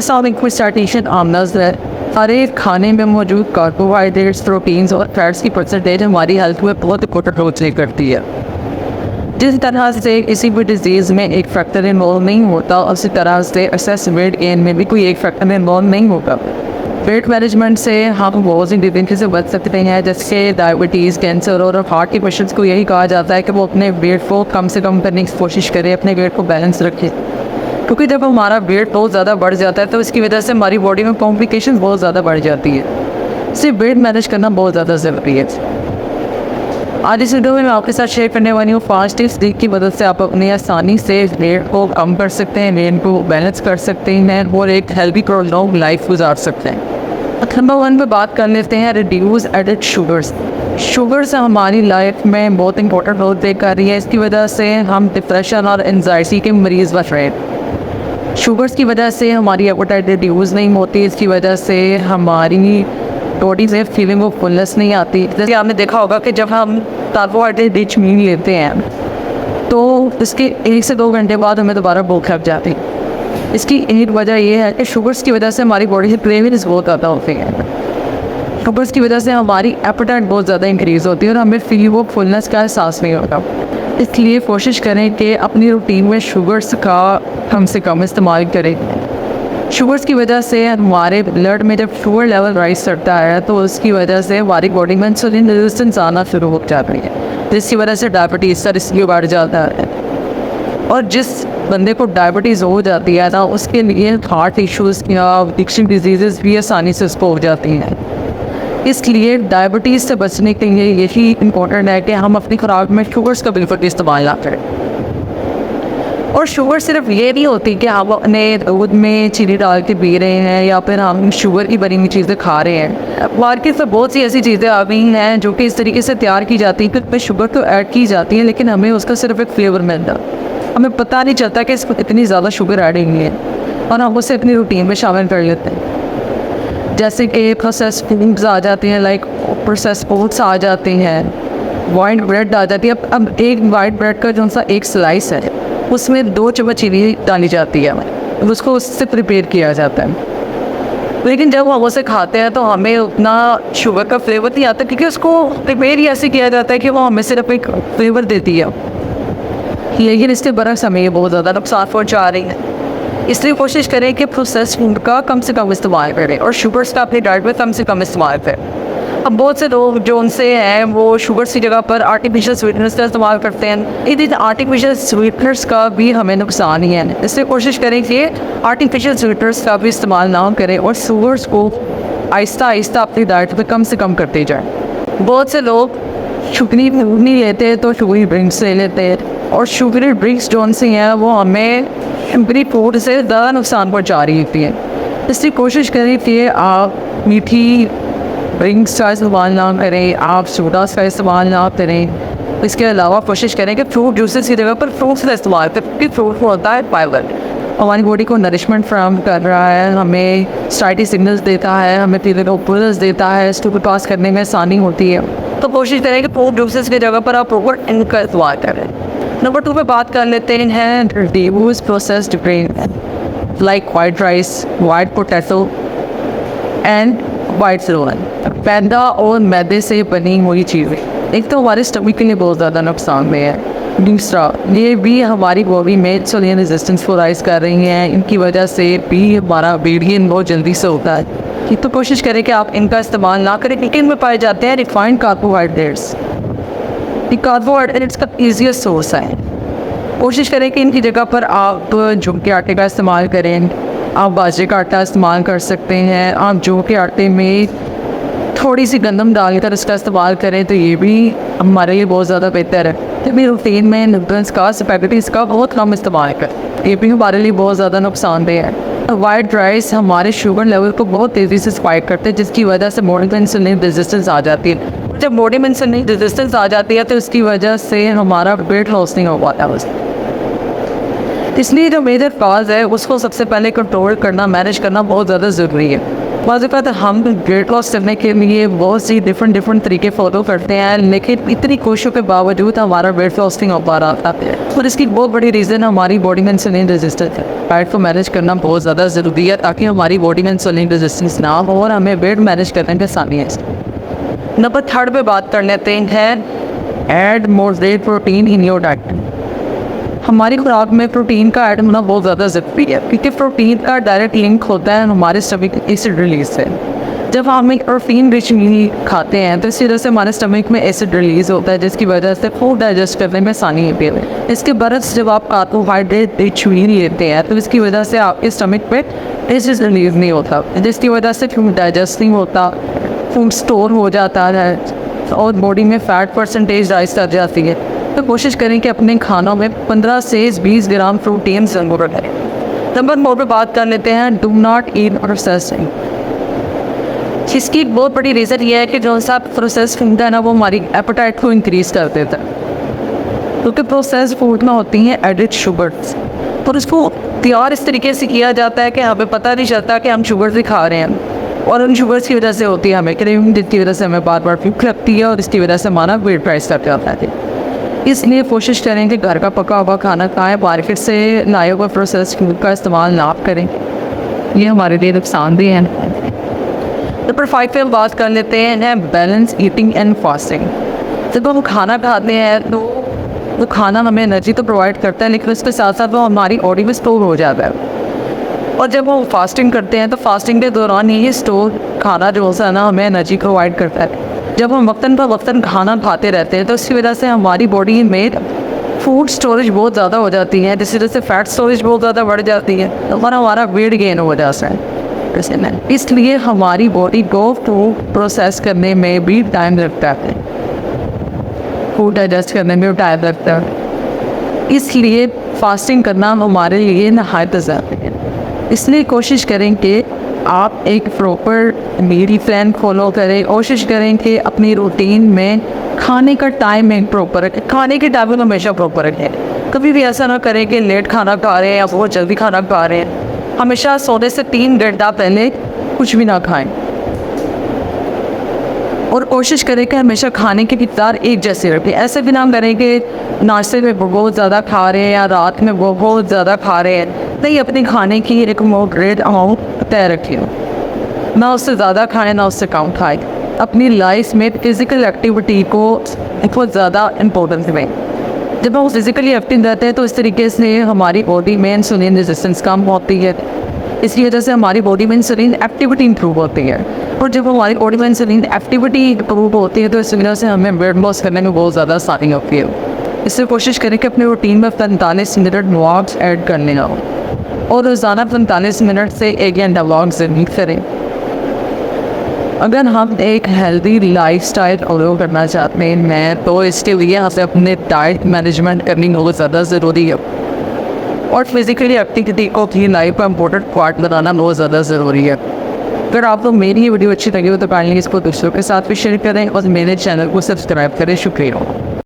अस्सलाम स्टार्टेशन आमनाज है। हरे खाने में मौजूद कार्बोहाइड्रेट्स, प्रोटीन्स और फैट्स की परसेंटेज हमारी हेल्थ में बहुत इंपॉर्टेंट रोल प्ले करती है। जिस तरह से किसी भी डिजीज़ में एक फैक्टर इन्वॉल्व नहीं होता, उसी तरह से एक्सेस वेट गेन में भी कोई एक फैक्टर इन्वॉल्व नहीं होगा। वेट मैनेजमेंट से हम बहुत सी डिजीज से बच सकते हैं, जैसे डायबिटीज़, कैंसर और हार्ट के पेशेंट्स को यही कहा जाता है कि वो अपने वेट को कम से कम करने की कोशिश करें, अपने वेट को बैलेंस रखें। क्योंकि जब हमारा वेट बहुत ज़्यादा बढ़ जाता है तो इसकी वजह से हमारी बॉडी में कॉम्प्लिकेशंस बहुत ज़्यादा बढ़ जाती है। इसलिए वेट मैनेज करना बहुत ज़्यादा ज़रूरी है। आज इस वीडियो में मैं आपके साथ शेयर करने वाली हूँ 5 टिप्स जिनकी मदद से आप अपनी आसानी से वेट को कम कर सकते हैं, वेट को बैलेंस कर सकते हैं और एक हेल्दी प्रोलॉन्ग लाइफ गुजार सकते हैं। नंबर 1 पे बात कर लेते हैं रिड्यूस एडेड शुगर्स। शुगर्स हमारी लाइफ में बहुत इंपॉर्टेंट रोल प्ले कर रही है। इसकी वजह से हम डिप्रेशन और एंजाइटी के मरीज़ बच रहे हैं। शुगर्स की वजह से हमारी एपेटाइट रिड्यूस नहीं होती, इसकी वजह से हमारी बॉडी से फीलिंग ऑफ फुलनेस नहीं आती। जैसे आपने देखा होगा कि जब हम कार्बोहाइड्रेट रिच मील लेते हैं तो इसके 1 से 2 घंटे बाद हमें दोबारा भूख लग जाती है। इसकी एक वजह यह है कि शुगर्स की वजह से हमारी बॉडी से क्रेविंग्स बहुत ज़्यादा होती हैं। शुगर्स की वजह से हमारी एपेटाइट बहुत ज़्यादा इंक्रीज़ होती है और हमें फीलिंग ऑफ फुलनेस का एहसास नहीं होता। इसलिए कोशिश करें कि अपनी रूटीन में शुगर्स का कम से कम इस्तेमाल करें। शुगर्स की वजह से हमारे ब्लड में जब शुगर लेवल राइज करता है तो उसकी वजह से हमारी बॉडी में इंसुलिन रेजिस्टेंस आना शुरू हो जाती है, जिसकी वजह से डायबिटीज़ का रिस्क बढ़ जाता है। और जिस बंदे को डायबिटीज़ हो जाती है ना, उसके लिए हार्ट इश्यूज़ या एडिक्शन डिजीज़ भी आसानी से उसको हो जाती हैं। इसलिए डायबिटीज़ से बचने के लिए यही इम्पोर्टेंट है कि हम अपनी खुराक में शुगर्स का बिल्कुल इस्तेमाल ना करें। और शुगर सिर्फ ये नहीं होती कि हम अपने दूध में चीनी डाल के पी रहे हैं या फिर हम शुगर की बनी हुई चीज़ें खा रहे हैं। मार्केट में बहुत सी ऐसी चीज़ें आ गई हैं जो कि इस तरीके से तैयार की जाती हैं कि उसमें शुगर तो ऐड की जाती है, लेकिन हमें उसका सिर्फ एक फ्लेवर मिलता है। हमें पता नहीं चलता कि इसमें इतनी ज़्यादा शुगर ऐड हुई है और हम उसे अपनी रूटीन में शामिल कर लेते हैं। जैसे कि प्रोसेस फूड्स आ जाते हैं, लाइक प्रोसेस फूड्स आ जाते हैं, वाइट ब्रेड आ जाती है। अब एक वाइट ब्रेड का जो सा एक स्लाइस है उसमें 2 चम्मच चीनी डाली जाती है, उसको उससे प्रिपेयर किया जाता है। लेकिन जब हम उसे खाते हैं तो हमें उतना शुगर का फ्लेवर नहीं आता, क्योंकि उसको प्रिपेयर ही ऐसे किया जाता है कि वो हमें सिर्फ एक फ्लेवर देती है। लेकिन इसके बरक्स हमें ये बहुत ज़्यादा नुकसान पहुँचा रही है। इसलिए कोशिश करें कि प्रोसेस फूड का कम से कम इस्तेमाल करें और शुगर्स का अपनी डाइट में कम से कम इस्तेमाल करें। अब बहुत से लोग जो उनसे हैं वो शुगर्स की जगह पर आर्टिफिशियल स्वीटनर्स का इस्तेमाल करते हैं। इन आर्टिफिशियल स्वीटनर्स का भी हमें नुकसान ही है। इसलिए कोशिश करें कि आर्टिफिशियल स्वीटनर्स का भी इस्तेमाल ना करें और शुगर्स को आहिस्ता आहिस्ता अपनी डाइट में कम से कम करते जाएँ। बहुत से लोग शुगरी नहीं लेते तो शुगरी ड्रिंक्स ले लेते हैं, और शुगरी ड्रिंक्स जो उनसे हैं वो हमें शुगरी फूड से ज़्यादा नुकसान पहुँचा रही होती है। इसलिए कोशिश करें कि आप मीठी ड्रिंक्स का इस्तेमाल ना करें, आप सोडास का इस्तेमाल ना करें। इसके अलावा कोशिश करें कि फ्रूट जूसेस की जगह पर फ्रूट्स का इस्तेमाल करें, क्योंकि फ्रूट होता है फाइबर, हमारी बॉडी को नरिशमेंट फ्राहम कर रहा है, हमें स्टार्टी सिग्नल्स देता है, हमें फीलिंग ऑफ फुलनेस देता है, इसको पास करने में आसानी होती है। तो कोशिश करें कि फ्रूट जूसेस की जगह पर आप प्रॉपर इनका इस्तेमाल करें। नंबर 2 पे बात कर लेते हैं reduce processed grain like white rice, white potato and white रोगन। मैदा और मैदे से बनी हुई चीज़ें एक तो हमारे स्टमक के लिए बहुत ज़्यादा नुकसानदेह है। दूसरा, ये भी हमारी बॉडी में इंसुलिन रेजिस्टेंस को राइज कर रही हैं। इनकी वजह से भी हमारा वेट गेन बहुत जल्दी से होता है। तो कोशिश करें कि आप इनका इस्तेमाल ना करें, क्योंकि इनमें पाए जाते हैं रिफाइंड कार्बोहाइड्रेट्स। ये कार्बोहाइड्रेट्स का ईजीएस्ट सोर्स है। कोशिश करें कि इनकी जगह पर आप जौ के आटे का इस्तेमाल करें, आप बाजरे का आटा इस्तेमाल कर सकते हैं, आप जौ के आटे में थोड़ी सी गंदम डालकर इसका इस्तेमाल करें तो ये भी हमारे लिए बहुत ज़्यादा बेहतर है। जब भी रूटीन में नूडल्स का, स्पैगेटीज़ का बहुत कम इस्तेमाल करें, ये भी हमारे लिए बहुत ज़्यादा नुकसानदेह है। वाइट राइस हमारे शुगर लेवल को बहुत तेज़ी से स्पाइक करते हैं, जिसकी वजह से बॉडी में इंसुलिन रेजिस्टेंस आ जाती है। जब बॉडी में इंसुलिन रेजिस्टेंस आ जाती है तो इसकी वजह से हमारा वेट लॉस नहीं हो पाता है। इसलिए जो मेजर कॉज है उसको सबसे पहले कंट्रोल करना, मैनेज करना बहुत ज़्यादा ज़रूरी है। बाज़ औक़ात हम वेट लॉस करने के लिए बहुत सी डिफरेंट तरीके फॉलो करते हैं, लेकिन इतनी कोशिशों के बावजूद हमारा वेट लॉस नहीं हो पा रहा है। और इसकी बहुत बड़ी रीज़न हमारी बॉडी में इंसुलिन रेजिस्टेंस है। डाइट को मैनेज करना बहुत ज़्यादा ज़रूरी है ताकि हमारी बॉडी में इंसुलिन रेजिस्टेंस ना हो और हमें वेट मैनेज करने में आसानी है। नंबर 3 पे बात कर लेते हैं, add moderate protein in your diet. हमारी खुराक में प्रोटीन का ऐड होना बहुत ज़्यादा ज़रूरी है, क्योंकि प्रोटीन का डायरेक्ट लिंक होता है हमारे स्टमक एसिड रिलीज से। जब हम एक प्रोटीन रिच मील खाते हैं तो इस वजह से हमारे स्टमक में एसिड रिलीज़ होता है, जिसकी वजह से फूड डाइजेस्ट करने में आसानी होती है। इसके बरक्स जब आप कार्बोहाइड्रेट रिच मील लेते हैं तो इसकी वजह से आपके स्टमक पे एसिड रिलीज नहीं होता, जिसकी वजह से फूड डाइजेस्ट नहीं होता, फूड स्टोर हो जाता है और बॉडी में फ़ैट परसेंटेज राइज कर जाती है। तो कोशिश करें कि अपने खानों में 15 से 20 ग्राम प्रोटीन ज़रूर रखें। नंबर 4 पे बात कर लेते हैं, डू नॉट ईट प्रोसेसिंग। इसकी एक बहुत बड़ी रीज़न ये है कि जो सा प्रोसेस फूड है ना, वो हमारी एपेटाइट को इंक्रीज़ कर देता है, क्योंकि प्रोसेस फूड में होती हैं एडिड शुगर्स, और उसको तैयार इस तरीके से किया जाता है कि हमें पता नहीं चलता कि हम शुगर से खा रहे हैं, और उन शुगर्स की वजह से होती है हमें क्रेविंग, जिसकी वजह से हमें बार बार भूख लगती है और इसकी वजह से हमारा वेट राइज कर जाता है। इसलिए कोशिश करें कि घर का पका हुआ खाना खाएं, मार्केट से लाए हुए प्रोसेस फूड का इस्तेमाल ना करें, ये हमारे लिए नुकसानदेह है। नंबर 5 पे हम बात कर लेते हैं, बैलेंस ईटिंग एंड फास्टिंग। जब हम खाना खाते हैं तो खाना हमें एनर्जी तो प्रोवाइड करता है, लेकिन उसके साथ साथ वो हमारी बॉडी में स्टोर हो जाता है। और जब हम फास्टिंग करते हैं तो फास्टिंग के दौरान ये स्टोर खाना जो है ना, हमें एनर्जी प्रोवाइड करता है। जब हम वक्तन पर वक्तन खाना खाते रहते हैं तो इसकी वजह से हमारी बॉडी में फूड स्टोरेज बहुत ज़्यादा हो जाती है, जिसकी वजह से फैट स्टोरेज बहुत ज़्यादा बढ़ जाती है और हमारा वेट गेन हो जाता है। इसलिए हमारी बॉडी को फूड प्रोसेस करने में भी टाइम लगता है, फूड डाइजेस्ट करने में भी टाइम लगता है। इसलिए फास्टिंग करना हमारे लिए नहायत ज़रूरी है। इसलिए कोशिश करें कि आप एक प्रॉपर मील प्लान फॉलो करें। कोशिश करें कि अपनी रूटीन में खाने का टाइम एक प्रॉपर रखें, खाने के टाइम हमेशा प्रॉपर रखें। कभी भी ऐसा ना करें कि लेट खाना खा रहे हैं या बहुत जल्दी खाना खा रहे हैं। हमेशा सोने से 3 घंटा पहले कुछ भी ना खाएं, और कोशिश करें कि हमेशा खाने की मिक़दार एक जैसे रखें। ऐसे भी ना करें कि नाश्ते में बहुत ज़्यादा खा रहे हैं या रात में बहुत ज़्यादा खा रहे हैं। नहीं, अपने खाने की एक मॉडरेट अमाउंट तय रखें, ना उससे ज़्यादा खाएं ना उससे कम खाएं। अपनी लाइफ में फ़िज़िकल एक्टिविटी को बहुत ज़्यादा इम्पोर्टेंस दें। जब हम फिज़िकली एक्टिव रहते हैं तो इस तरीके से हमारी बॉडी में इंसुलिन रेजिस्टेंस कम होती है, इसकी वजह से हमारी बॉडी में इंसुलिन एक्टिविटी इंप्रूव होती है। और जब हमारी बॉडी में इंसुलिन एक्टिविटी इंप्रूव होती है तो इस वजह से हमें वेट लॉस करने में बहुत ज़्यादा आसानी होती है। इससे कोशिश करें कि अपने रूटीन में 45 मिनट वॉक्स ऐड कर लेना हो, और रोज़ाना 45 मिनट से 1 घंटा वॉक ज़रूर करें। अगर हम एक हेल्दी लाइफस्टाइल फॉलो करना चाहते हैं तो इसके लिए हमें अपने डाइट मैनेजमेंट करनी बहुत ज़्यादा ज़रूरी है, और फिज़िकली एक्टिविटी को अपनी लाइफ का इम्पोर्टेंट पार्ट बनाना बहुत ज़्यादा ज़रूरी है। अगर आपको मेरी ये वीडियो अच्छी लगी हो तो काइंडली इसको दूसरों के साथ भी शेयर करें और मेरे चैनल को सब्सक्राइब करें। शुक्रिया।